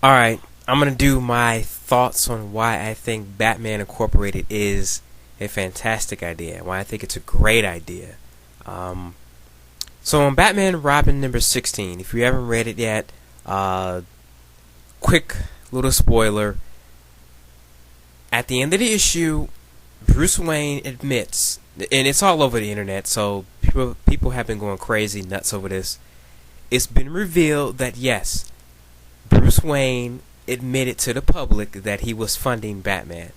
Alright, I'm gonna do my thoughts on why I think Batman Incorporated is a fantastic idea, why I think it's a great idea. Um, so on Batman Robin number 16, if you haven't read it yet, uh, quick little spoiler. At the end of the issue, Bruce Wayne admits, and it's all over the internet, so people have been going crazy nuts over this. It's been revealed that yes, Bruce Wayne admitted to the public that he was funding Batman.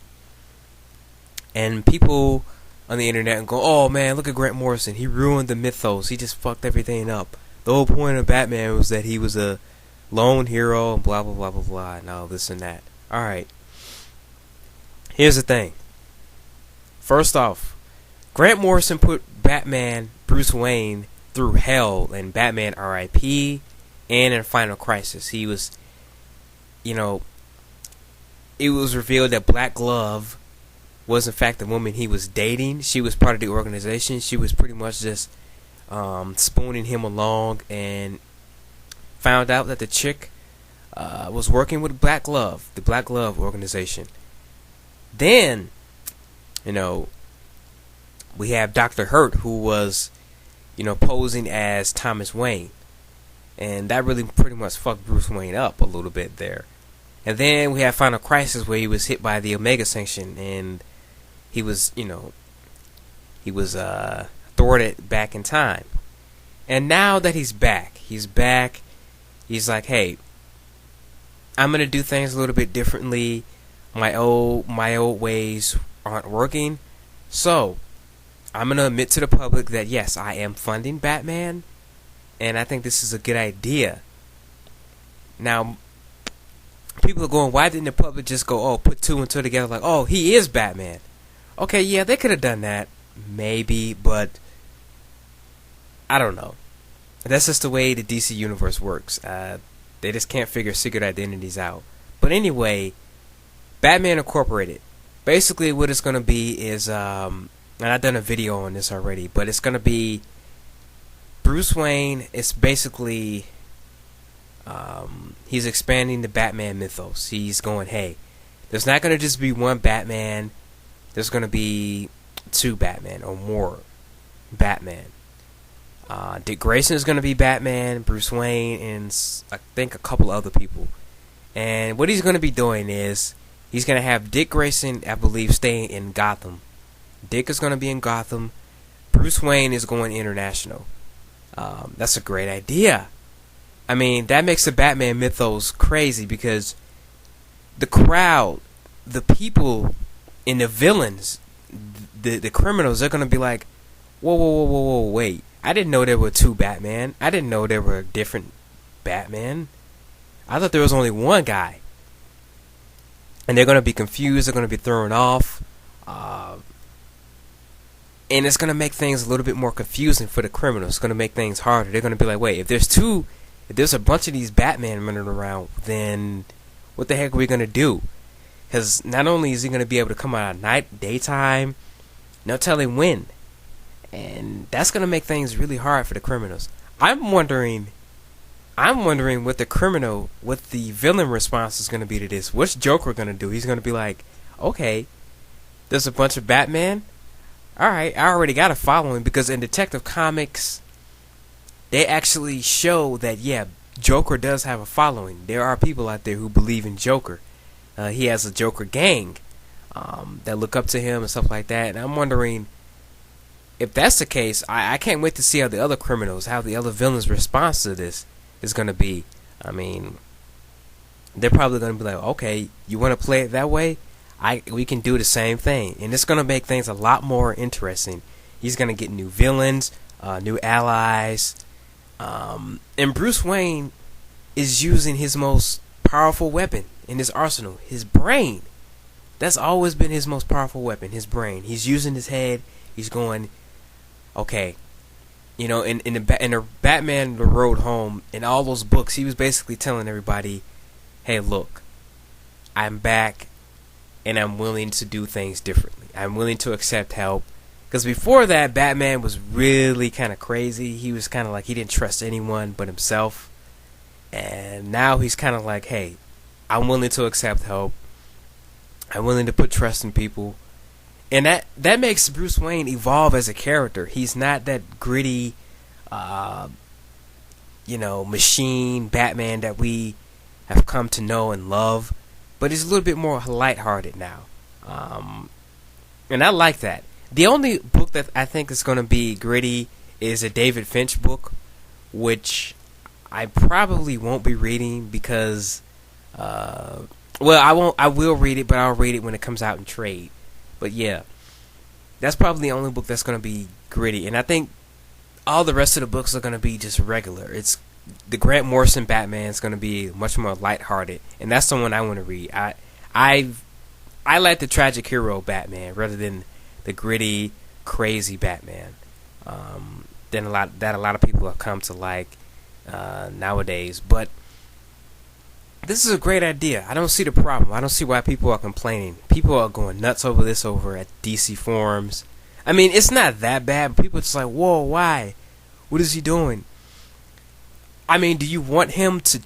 And people on the internet go, oh man, look at Grant Morrison. He ruined the mythos. He just fucked everything up. The whole point of Batman was that he was a lone hero and blah, blah, blah, blah, blah, and all this and that. Alright. Here's the thing. First off, Grant Morrison put Batman, Bruce Wayne, through hell in Batman R.I.P. and in Final Crisis. He was, it was revealed that Black Glove was in fact the woman he was dating. She was part of the organization. She was pretty much just spooning him along, and found out that the chick was working with Black Glove, the Black Glove organization. Then, we have Dr. Hurt, who was, posing as Thomas Wayne. And that really pretty much fucked Bruce Wayne up a little bit there. And then we have Final Crisis, where he was hit by the Omega Sanction, and he was, thwarted back in time. And now that he's back, he's like, hey, I'm gonna do things a little bit differently. My old ways aren't working, so I'm gonna admit to the public that yes, I am funding Batman, and I think this is a good idea. Now, people are going, why didn't the public just go, oh, put two and two together, like, oh, he is Batman? Okay, yeah, they could have done that, maybe, but I don't know. That's just the way the DC universe works. They just can't figure secret identities out. But anyway, Batman Incorporated. Basically, what it's going to be is, and I've done a video on this already, but it's going to be Bruce Wayne. It's basically, he's expanding the Batman mythos. He's going, hey, there's not going to just be one Batman. There's going to be two Batman or more Batman. Dick Grayson is going to be Batman, Bruce Wayne, and I think a couple other people. And what he's going to be doing is he's going to have Dick Grayson, I believe, staying in Gotham. Dick is going to be in Gotham. Bruce Wayne is going international. That's a great idea. I mean, that makes the Batman mythos crazy, because the crowd, the people, and the villains, the criminals, they're going to be like, whoa, wait. I didn't know there were two Batman. I didn't know there were different Batman. I thought there was only one guy. And they're going to be confused. They're going to be thrown off. And it's going to make things a little bit more confusing for the criminals. It's going to make things harder. They're going to be like, wait, if there's a bunch of these Batman running around, then what the heck are we going to do? Because not only is he going to be able to come out at night, daytime, no telling when. And that's going to make things really hard for the criminals. I'm wondering what the villain response is going to be to this. What's Joker going to do? He's going to be like, okay, there's a bunch of Batman. Alright, I already got a following, because in Detective Comics, they actually show that, yeah, Joker does have a following. There are people out there who believe in Joker. He has a Joker gang that look up to him and stuff like that. And I'm wondering, if that's the case, I can't wait to see how the other criminals, how the other villains' response to this is going to be. I mean, they're probably going to be like, okay, you want to play it that way? We can do the same thing. And it's going to make things a lot more interesting. He's going to get new villains, new allies. And Bruce Wayne is using his most powerful weapon in his arsenal, his brain. That's always been his most powerful weapon, his brain. He's using his head. He's going, okay, in the Batman The Road Home, in all those books, he was basically telling everybody, hey, look, I'm back, and I'm willing to do things differently. I'm willing to accept help. Because before that, Batman was really kind of crazy. He was kind of like, he didn't trust anyone but himself. And now he's kind of like, hey, I'm willing to accept help. I'm willing to put trust in people. And that makes Bruce Wayne evolve as a character. He's not that gritty, machine Batman that we have come to know and love. But he's a little bit more lighthearted now. And I like that. The only book that I think is going to be gritty is a David Finch book, which I probably won't be reading because, I will read it, but I'll read it when it comes out in trade. But yeah, that's probably the only book that's going to be gritty. And I think all the rest of the books are going to be just regular. It's the Grant Morrison Batman is going to be much more lighthearted, and that's the one I want to read. I like the tragic hero Batman rather than the gritty, crazy Batman. Than a lot of people have come to like nowadays. But this is a great idea. I don't see the problem. I don't see why people are complaining. People are going nuts over this over at DC forums. I mean, it's not that bad. People are just like, whoa, why? What is he doing? I mean, do you want him to...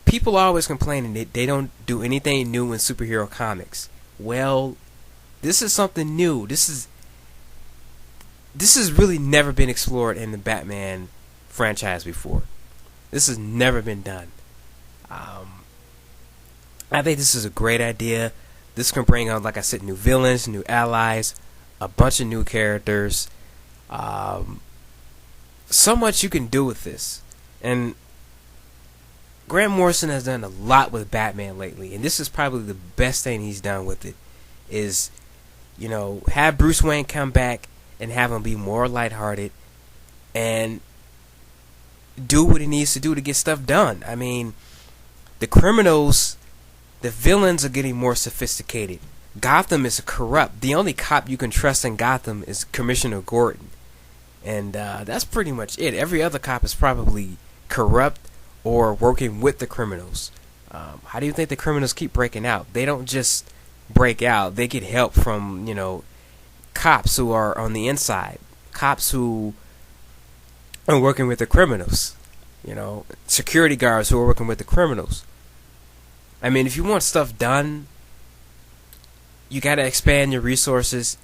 People are always complaining that they don't do anything new in superhero comics. Well, this is something new. This has really never been explored in the Batman franchise before. This has never been done. I think this is a great idea. This can bring on, like I said, new villains, new allies, a bunch of new characters. So much you can do with this. And Grant Morrison has done a lot with Batman lately, and this is probably the best thing he's done with it. Is, have Bruce Wayne come back and have him be more lighthearted and do what he needs to do to get stuff done. I mean, the villains are getting more sophisticated. Gotham is corrupt. The only cop you can trust in Gotham is Commissioner Gordon. And that's pretty much it. Every other cop is probably corrupt or working with the criminals. How do you think the criminals keep breaking out? They don't just break out. They get help from, cops who are on the inside. Cops who are working with the criminals. Security guards who are working with the criminals. I mean, if you want stuff done, you got to expand your resources,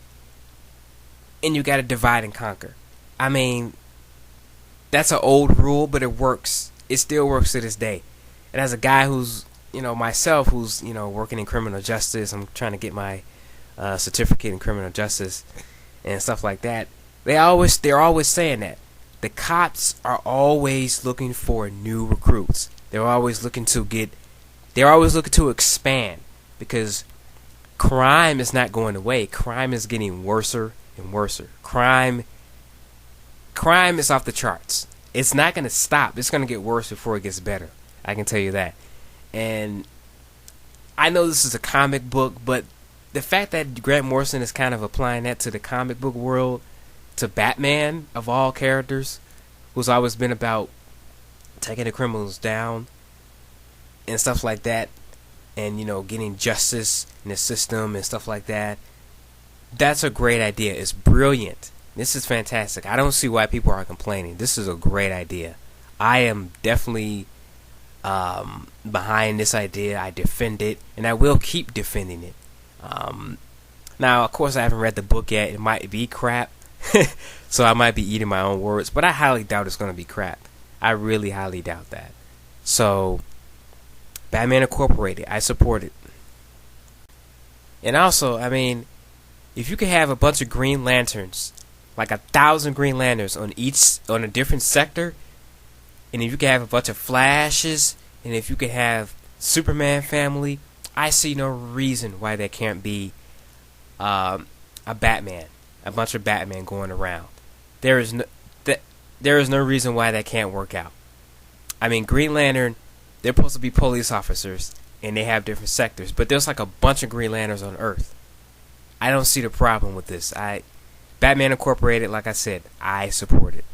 and you got to divide and conquer. I mean, that's an old rule, but it works. It still works to this day. And as a guy who's, myself, who's, working in criminal justice, I'm trying to get my certificate in criminal justice and stuff like that. They're always saying that the cops are always looking for new recruits. They're always looking to expand, because crime is not going away. Crime is getting worse and worse. Crime is off the charts. It's not going to stop. It's going to get worse before it gets better. I can tell you that. And I know this is a comic book, but the fact that Grant Morrison is kind of applying that to the comic book world, to Batman of all characters, who's always been about taking the criminals down and stuff like that, and getting justice in the system and stuff like that. That's a great idea. It's brilliant. This is fantastic. I don't see why people are complaining. This is a great idea. I am definitely behind this idea. I defend it, and I will keep defending it. Now, of course, I haven't read the book yet. It might be crap, so I might be eating my own words, but I highly doubt it's going to be crap. I really highly doubt that. So, Batman Incorporated, I support it. And also, I mean, if you could have a bunch of Green Lanterns, like 1,000 Green Lanterns on a different sector, and if you could have a bunch of Flashes, and if you could have Superman family, I see no reason why there can't be a bunch of Batman going around. There is no reason why that can't work out. I mean, Green Lantern, they're supposed to be police officers, and they have different sectors, but there's like a bunch of Green Lanterns on Earth. I don't see the problem with this. Batman Incorporated, like I said, I support it.